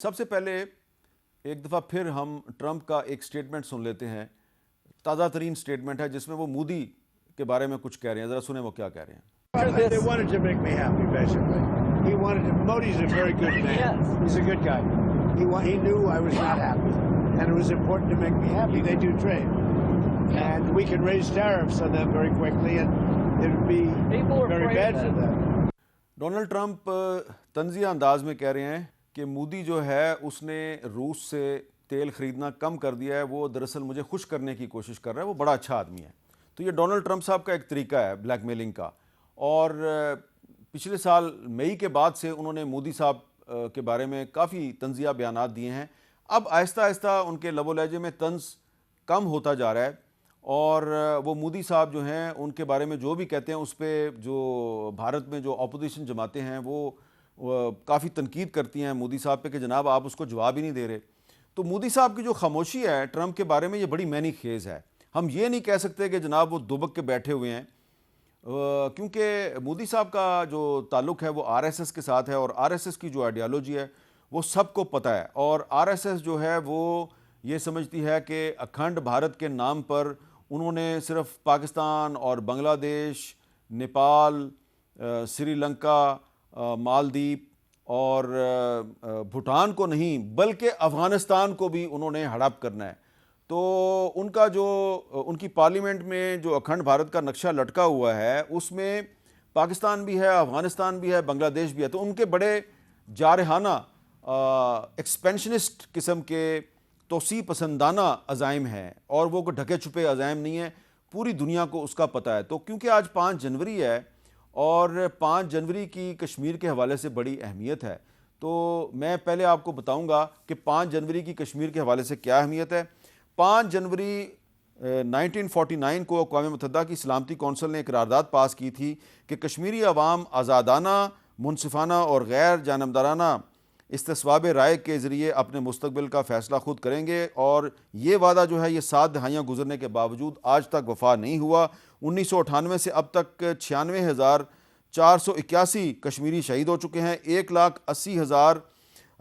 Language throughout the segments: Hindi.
सबसे पहले एक दफ़ा फिर हम ट्रंप का एक स्टेटमेंट सुन लेते हैं। ताज़ा तरीन स्टेटमेंट है जिसमें वो मोदी के बारे में कुछ कह रहे हैं। ज़रा सुने वो क्या कह रहे हैं। They wanted to make me happy, basically. He wanted to. Modi's a very good man. Yes. He's a good guy. He knew I was not happy, and it was important to make me happy. They do trade, and we can raise tariffs on them very quickly, and it would be People are very afraid bad of for that. them. Donald Trump तंज़िया अंदाज में कह रहे हैं कि मोदी जो है उसने रूस से तेल ख़रीदना कम कर दिया है। वो दरअसल मुझे खुश करने की कोशिश कर रहा है। वो बड़ा अच्छा आदमी है। तो ये डोनाल्ड ट्रंप साहब का एक तरीका है ब्लैकमेलिंग का। और पिछले साल मई के बाद से उन्होंने मोदी साहब के बारे में काफ़ी तंज़िया बयानात दिए हैं। अब आहिस्ता आहिस्ता उनके लबो लहजे में तंज़ कम होता जा रहा है और वो मोदी साहब जो हैं उनके बारे में जो भी कहते हैं उस पर जो भारत में जो अपोजिशन जमातें हैं वो काफ़ी तनकीद करती हैं मोदी साहब पे कि जनाब आप उसको जवाब ही नहीं दे रहे। तो मोदी साहब की जो खामोशी है ट्रंप के बारे में ये बड़ी मैनी खेज़ है। हम ये नहीं कह सकते कि जनाब वो दुबक के बैठे हुए हैं, क्योंकि मोदी साहब का जो ताल्लुक़ है वो आरएसएस के साथ है और आरएसएस की जो आइडियालॉजी है वो सबको पता है। और आरएसएस जो है वो ये समझती है कि अखंड भारत के नाम पर उन्होंने सिर्फ पाकिस्तान और बांग्लादेश, नेपाल, श्रीलंका, मालदीव और भूटान को नहीं बल्कि अफ़गानिस्तान को भी उन्होंने हड़प करना है। तो उनका जो उनकी पार्लियामेंट में जो अखंड भारत का नक्शा लटका हुआ है उसमें पाकिस्तान भी है, अफ़गानिस्तान भी है, बांग्लादेश भी है। तो उनके बड़े जारहाना एक्सपेंशनिस्ट किस्म के तोसी पसंदाना अज़ाइम हैं और वो ढके छुपे अज़ाइम नहीं है। पूरी दुनिया को उसका पता है। तो क्योंकि आज 5 जनवरी है और 5 जनवरी की कश्मीर के हवाले से बड़ी अहमियत है, तो मैं पहले आपको बताऊंगा कि 5 जनवरी की कश्मीर के हवाले से क्या अहमियत है। 5 जनवरी 1949 को अक़वाम मुत्तहिदा की सलामती कौंसिल ने एक करारदाद पास की थी कि कश्मीरी अवाम आज़ादाना, मुनसिफाना और गैर जानबदाराना इस्तिस्वाब राय के ज़रिए अपने मुस्तकबिल का फ़ैसला खुद करेंगे। और ये वादा जो है ये 7 दहाइयाँ गुजरने के बावजूद आज तक वफ़ा नहीं हुआ। 1998 से अब तक 96,481 कश्मीरी शहीद हो चुके हैं, 1,80,000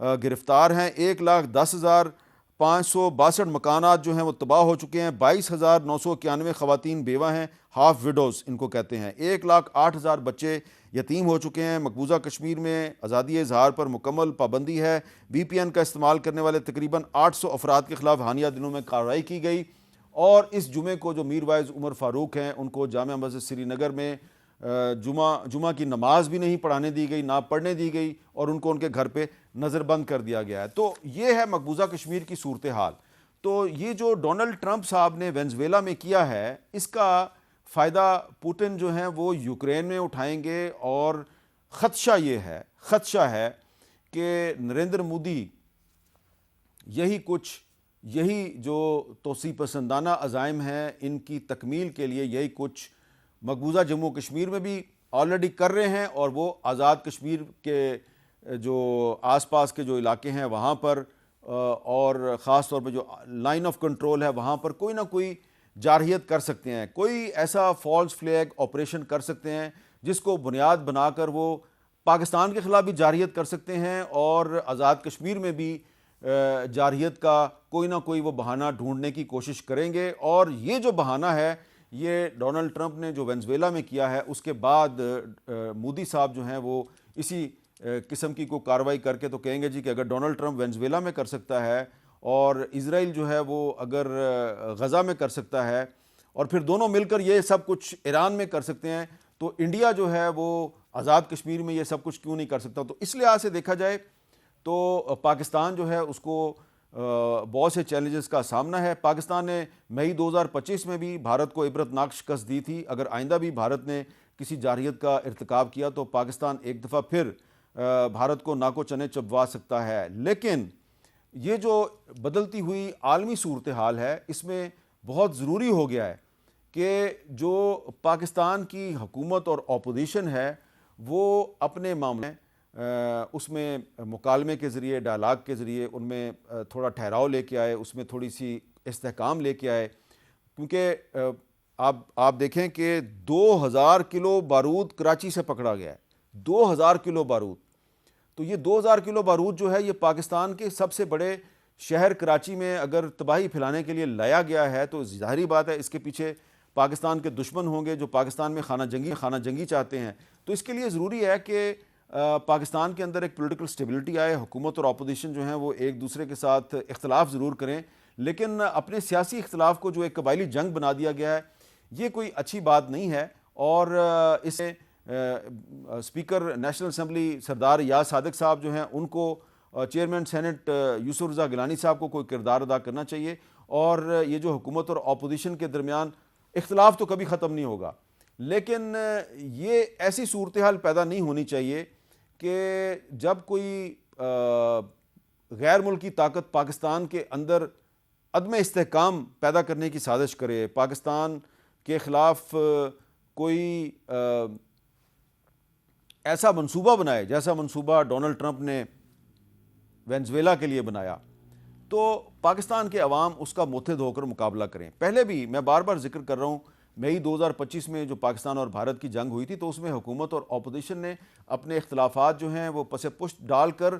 गिरफ़्तार हैं, 1,10,562 मकानात जो हैं वो तबाह हो चुके हैं, 22,991 ख़वातीन बेवा हैं, हाफ विडोज़ इनको कहते हैं, 1,08,000 बच्चे यतीम हो चुके हैं। मकबूजा कश्मीर में आज़ादी इज़हार पर मुकम्मल पाबंदी है। VPN का इस्तेमाल करने वाले तकरीबन 800 अफराद के ख़िलाफ़ हालिया दिनों में कार्रवाई की गई। और इस जुमे को जो मीर वाइज़ उमर फ़ारूक हैं उनको जामिया मस्जिद श्रीनगर में जुमा की नमाज भी नहीं पढ़ाने दी गई, ना पढ़ने दी गई और उनको उनके घर पे नज़रबंद कर दिया गया है। तो ये है मकबूजा कश्मीर की सूरत हाल। तो ये जो डोनाल्ड ट्रंप साहब ने वेनेज़ुएला में किया है इसका फ़ायदा पुतिन जो हैं वो यूक्रेन में उठाएंगे। और ख़दशा है कि नरेंद्र मोदी यही जो तोसी पसंदाना अज़ाइम हैं इनकी तकमील के लिए यही कुछ मकबूजा जम्मू कश्मीर में भी ऑलरेडी कर रहे हैं। और वो आज़ाद कश्मीर के जो आसपास के जो इलाके हैं वहाँ पर और ख़ास तौर पर जो लाइन ऑफ कंट्रोल है वहाँ पर कोई ना कोई जारहियत कर सकते हैं, कोई ऐसा फॉल्स फ्लैग ऑपरेशन कर सकते हैं जिसको बुनियाद बनाकर वो पाकिस्तान के ख़िलाफ़ भी जारहियत कर सकते हैं और आज़ाद कश्मीर में भी जारहियत का कोई ना कोई वो बहाना ढूंढने की कोशिश करेंगे। और ये जो बहाना है ये डोनाल्ड ट्रंप ने जो वेनेज़ुएला में किया है उसके बाद मोदी साहब जो हैं वो इसी किस्म की कोई कार्रवाई करके तो कहेंगे जी कि अगर डोनाल्ड ट्रंप वेनेज़ुएला में कर सकता है और इज़राइल जो है वो अगर गज़ा में कर सकता है और फिर दोनों मिलकर ये सब कुछ ईरान में कर सकते हैं, तो इंडिया जो है वो आज़ाद कश्मीर में ये सब कुछ क्यों नहीं कर सकता। तो इस लिहाज से देखा जाए तो पाकिस्तान जो है उसको बहुत से चैलेंजेस का सामना है। पाकिस्तान ने मई 2025 में भी भारत को इबरतनाक शिकस्त दी थी। अगर आइंदा भी भारत ने किसी जारहियत का इर्तिकाब किया तो पाकिस्तान एक दफ़ा फिर भारत को नाको चने चबवा सकता है। लेकिन ये जो बदलती हुई आलमी सूरत हाल है इसमें बहुत ज़रूरी हो गया है कि जो पाकिस्तान की हुकूमत और अपोजिशन है वो अपने मामले उसमें मुकालमे के ज़रिए, डायलाग के ज़रिए उनमें थोड़ा ठहराव लेके आए, उसमें थोड़ी सी इस्तेहकाम लेके आए। क्योंकि आप देखें कि 2000 किलो बारूद कराची से पकड़ा गया है, 2000 किलो बारूद। तो ये 2000 किलो बारूद जो है ये पाकिस्तान के सबसे बड़े शहर कराची में अगर तबाही फैलाने के लिए लाया गया है तो ज़ाहिरी बात है इसके पीछे पाकिस्तान के दुश्मन होंगे जो पाकिस्तान में खाना जंगी चाहते हैं। तो इसके लिए ज़रूरी है कि पाकिस्तान के अंदर एक पॉलिटिकल स्टेबिलिटी आए, हुकूमत और अपोजिशन जो हैं वो एक दूसरे के साथ इख्तलाफ ज़रूर करें, लेकिन अपने सियासी इख्तलाफ को जो एक कबायली जंग बना दिया गया है ये कोई अच्छी बात नहीं है। और इसे स्पीकर नेशनल असम्बली सरदार याद सादिक साहब जो हैं उनको, चेयरमैन सेनेट यूसुफ रज़ा गिलानी साहब को कोई किरदार अदा करना चाहिए। और ये जो हुकूमत और अपोजिशन के दरमियान इख्तलाफ तो कभी ख़त्म नहीं होगा, लेकिन ये ऐसी सूरत हाल पैदा नहीं होनी चाहिए कि जब कोई गैर मुल्की ताकत पाकिस्तान के अंदर अदम इस्तेहकाम पैदा करने की साजिश करे, पाकिस्तान के ख़िलाफ़ कोई ऐसा मंसूबा बनाए जैसा मंसूबा डोनाल्ड ट्रंप ने वेनेज़ुएला के लिए बनाया, तो पाकिस्तान के अवाम उसका मुत्तहिद होकर मुकाबला करें। पहले भी मैं बार बार जिक्र कर रहा हूँ, मई 2025 में जो पाकिस्तान और भारत की जंग हुई थी तो उसमें हुकूमत और अपोजिशन ने अपने इख्तलाफात जो हैं वो पसे पुष्ट डालकर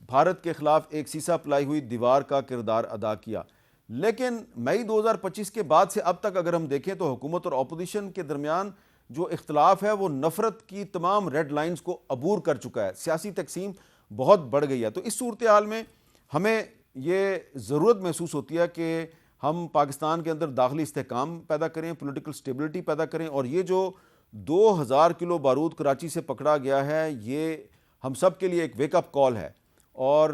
भारत के ख़िलाफ़ एक सीसा पिलाई हुई दीवार का किरदार अदा किया। लेकिन मई 2025 के बाद से अब तक अगर हम देखें तो हुकूमत और अपोजिशन के दरमियान जो इख्तलाफ है वो नफ़रत की तमाम रेड लाइन्स को अबूर कर चुका है, सियासी तकसीम बहुत बढ़ गई है। तो इस सूरत हाल में हमें ये ज़रूरत महसूस होती है कि हम पाकिस्तान के अंदर दाखिली इस्तेहकाम पैदा करें, पॉलिटिकल स्टेबिलिटी पैदा करें। और ये जो 2000 किलो बारूद कराची से पकड़ा गया है ये हम सब के लिए एक वेकअप कॉल है। और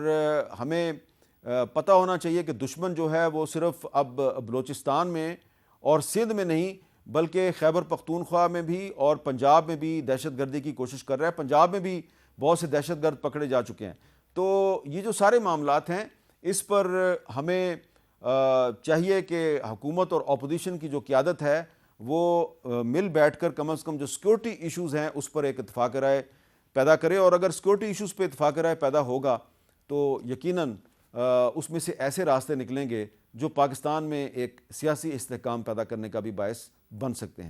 हमें पता होना चाहिए कि दुश्मन जो है वो सिर्फ़ अब बलूचिस्तान में और सिंध में नहीं बल्कि खैबर पख्तूनख्वा में भी और पंजाब में भी दहशतगर्दी की कोशिश कर रहा है। पंजाब में भी बहुत से दहशतगर्द पकड़े जा चुके हैं। तो ये जो सारे मामलात हैं इस पर हमें चाहिए कि हुकूमत और अपोजिशन की जो क़ियादत है वो मिल बैठकर कम से कम जो सिक्योरिटी इश्यूज़ हैं उस पर एक इत्तेफाक राय पैदा करे। और अगर सिक्योरिटी इश्यूज़ पे इत्तेफाक राय पैदा होगा तो यकीनन उसमें से ऐसे रास्ते निकलेंगे जो पाकिस्तान में एक सियासी इस्तेहकाम पैदा करने का भी बायस बन सकते हैं।